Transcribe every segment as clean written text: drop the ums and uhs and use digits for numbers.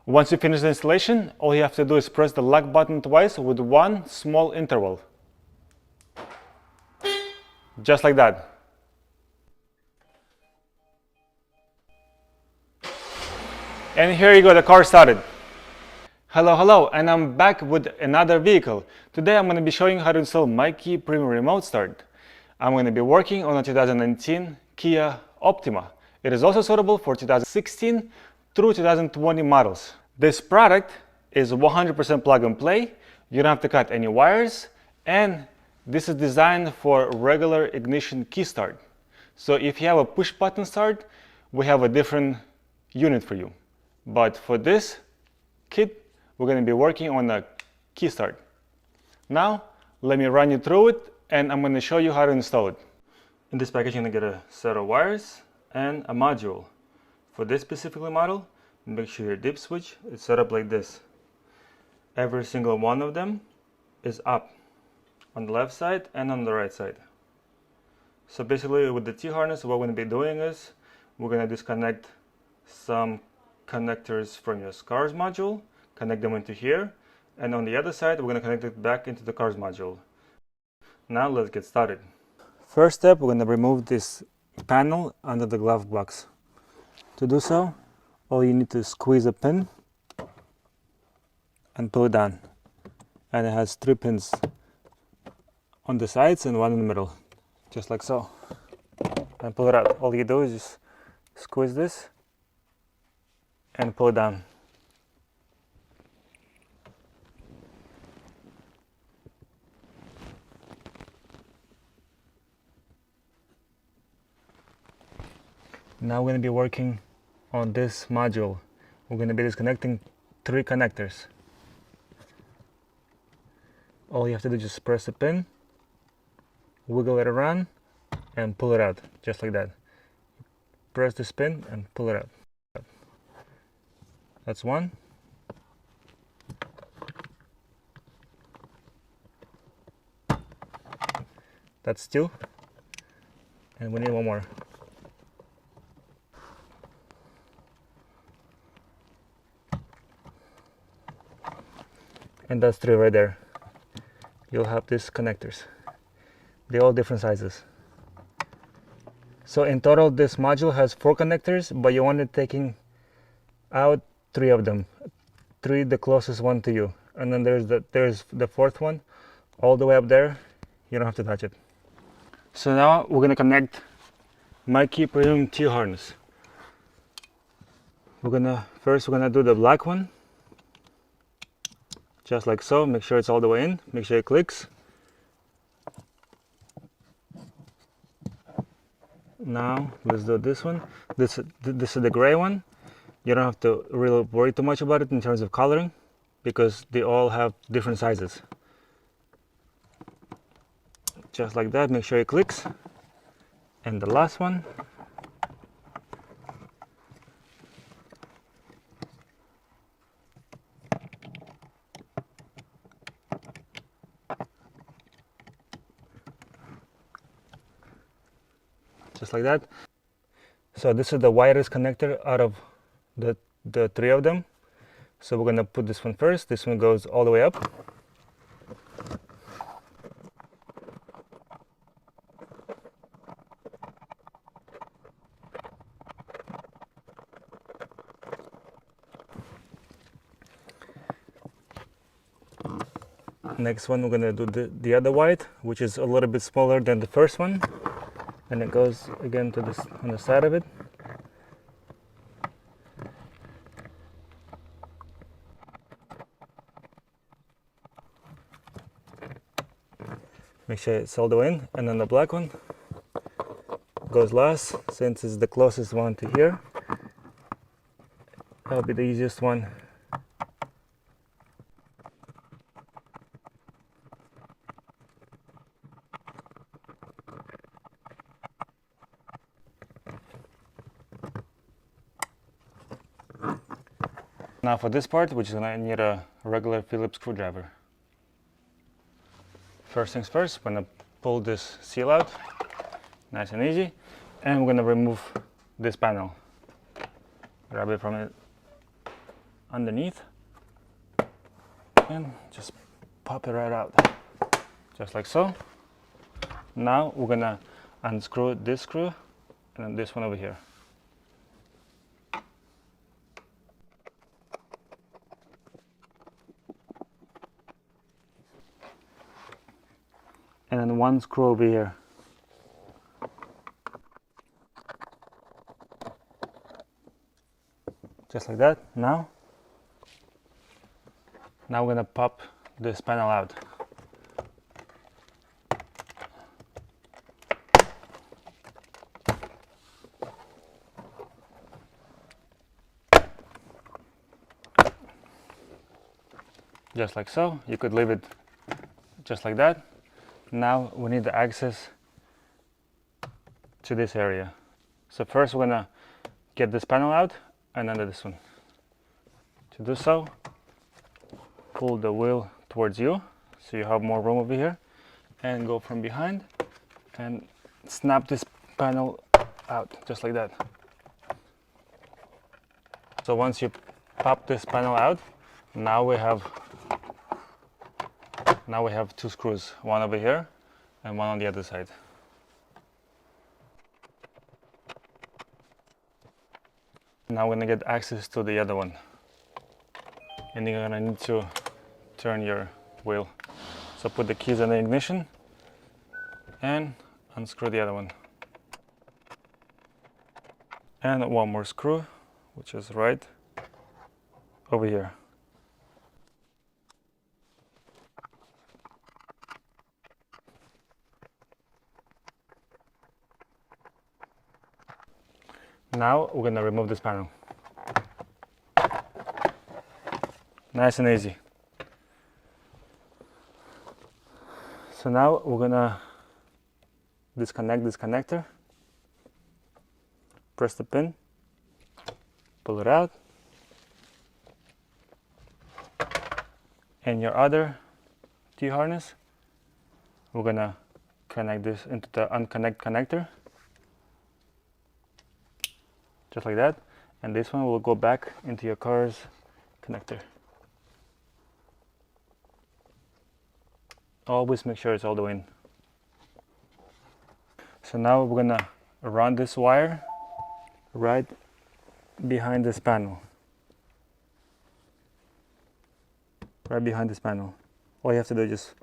Once you finish the installation, all you have to do is press the lock button twice with one small interval. Just like that. And here you go, the car started. Hello, and I'm back with another vehicle. Today I'm going to be showing you how to install MyKey Premium Remote Start. I'm going to be working on a 2019 Kia Optima. It is also suitable for 2016 through 2020 models. This product is 100% plug and play. You don't have to cut any wires, and this is designed for regular ignition key start. So if you have a push button start, we have a different unit for you. But for this kit, we're going to be working on a key start. Now, let me run you through it, and I'm going to show you how to install it. In this package, you're going to get a set of wires and a module. For this specific model, make sure your dip switch is set up like this. Every single one of them is up on the left side and on the right side. So basically with the T-harness, what we're going to be doing is we're going to disconnect some connectors from your car's module, connect them into here, and on the other side we're going to connect it back into the car's module. Now let's get started. First step, we're going to remove this panel under the glove box. To do so, all you need to squeeze a pin and pull it down. And it has 3 pins on the sides and 1 in the middle, just like so. And pull it out. All you do is just squeeze this and pull it down. Now we're going to be working on this module. We're going to be disconnecting 3 connectors. All you have to do is just press the pin, wiggle it around, and pull it out, just like that. Press this pin and pull it out. That's 1. That's 2. And we need 1 more. And that's 3 right there. You'll have these connectors. They're all different sizes. So in total, this module has 4 connectors, but you want it taking out 3 of them. 3, the closest one to you. And then there's the 4th one, all the way up there. You don't have to touch it. So now we're going to connect MyKey Premium T-harness. First we're going to do the black one. Just like so. Make sure it's all the way in. Make sure it clicks. Now let's do this one. This is the gray one. You don't have to really worry too much about it in terms of coloring, because they all have different sizes. Just like that. Make sure it clicks. And the last one. Just like that. So this is the widest connector out of the 3 of them. So we're going to put this one first. This one goes all the way up. Next one, we're going to do the other white, which is a little bit smaller than the first one. And it goes again to this on the side of it. Make sure it's all the way in, and then the black one goes last, since it's the closest one to here. That'll be the easiest one. Now for this part, we're just going to need a regular Phillips screwdriver. First things first, we're going to pull this seal out, nice and easy, and we're going to remove this panel. Grab it from it underneath and just pop it right out, just like so. Now we're gonna unscrew this screw and then this one over here. And then one screw over here. Just like that. Now we're gonna pop this panel out. Just like so. You could leave it just like that. Now we need the access to this area. So first we're gonna get this panel out and then this one. To do so, pull the wheel towards you so you have more room over here, and go from behind and snap this panel out just like that. So once you pop this panel out, now we have two screws, one over here and one on the other side. Now we're gonna get access to the other one, and you're gonna need to turn your wheel. So put the keys in the ignition and unscrew the other one. And one more screw, which is right over here. Now we're gonna remove this panel. Nice and easy. So now we're gonna disconnect this connector. Press the pin, pull it out, and your other T-harness, we're gonna connect this into the unconnect connector. Just like that, and this one will go back into your car's connector. Always make sure it's all the way in. So now we're gonna run this wire right behind this panel. Right behind this panel. All you have to do is just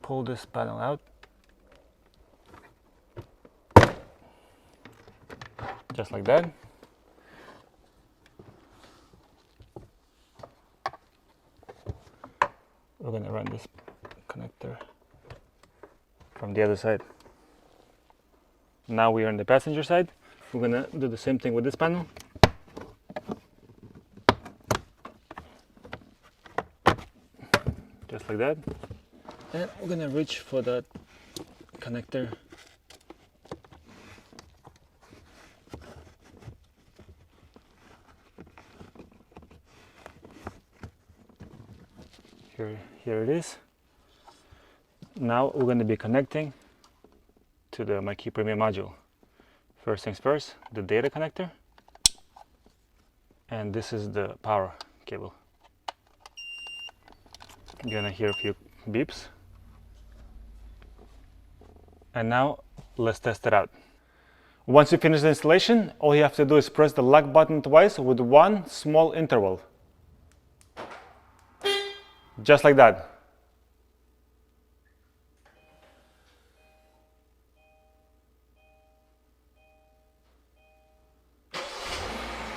pull this panel out. Just like that. We're going to run this connector from the other side. Now we are on the passenger side. We're going to do the same thing with this panel. Just like that. And we're going to reach for that connector. Here it is. Now we're going to be connecting to the MyKey Premium module. First things first, the data connector, and this is the power cable. You're gonna hear a few beeps. And now let's test it out. Once you finish the installation, all you have to do is press the lock button twice with one small interval. Just like that.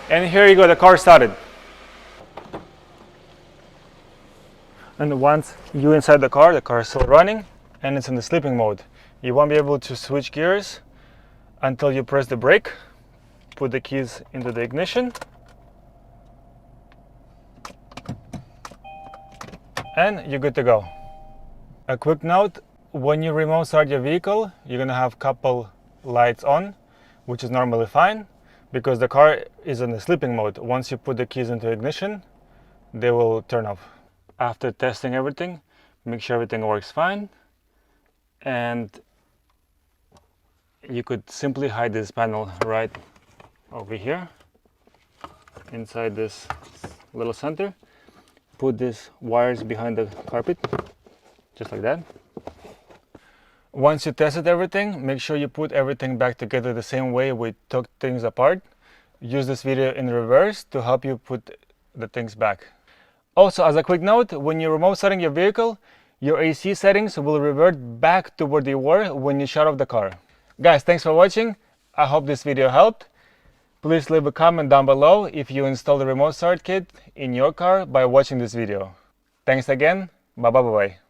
And here you go, the car started. And once you're inside the car is still running and it's in the sleeping mode. You won't be able to switch gears until you press the brake, put the keys into the ignition, and you're good to go. A quick note, when you remote start your vehicle, you're gonna have a couple lights on, which is normally fine because the car is in the sleeping mode. Once you put the keys into ignition, they will turn off. After testing everything, make sure everything works fine, and you could simply hide this panel right over here. inside this little center. Put these wires behind the carpet, just like that. Once you tested everything, make sure you put everything back together the same way we took things apart. Use this video in reverse to help you put the things back. Also, as a quick note, when you're remote starting your vehicle, your AC settings will revert back to where they were when you shut off the car. Guys, thanks for watching. I hope this video helped. Please leave a comment down below if you installed the remote start kit in your car by watching this video. Thanks again. Bye bye bye bye.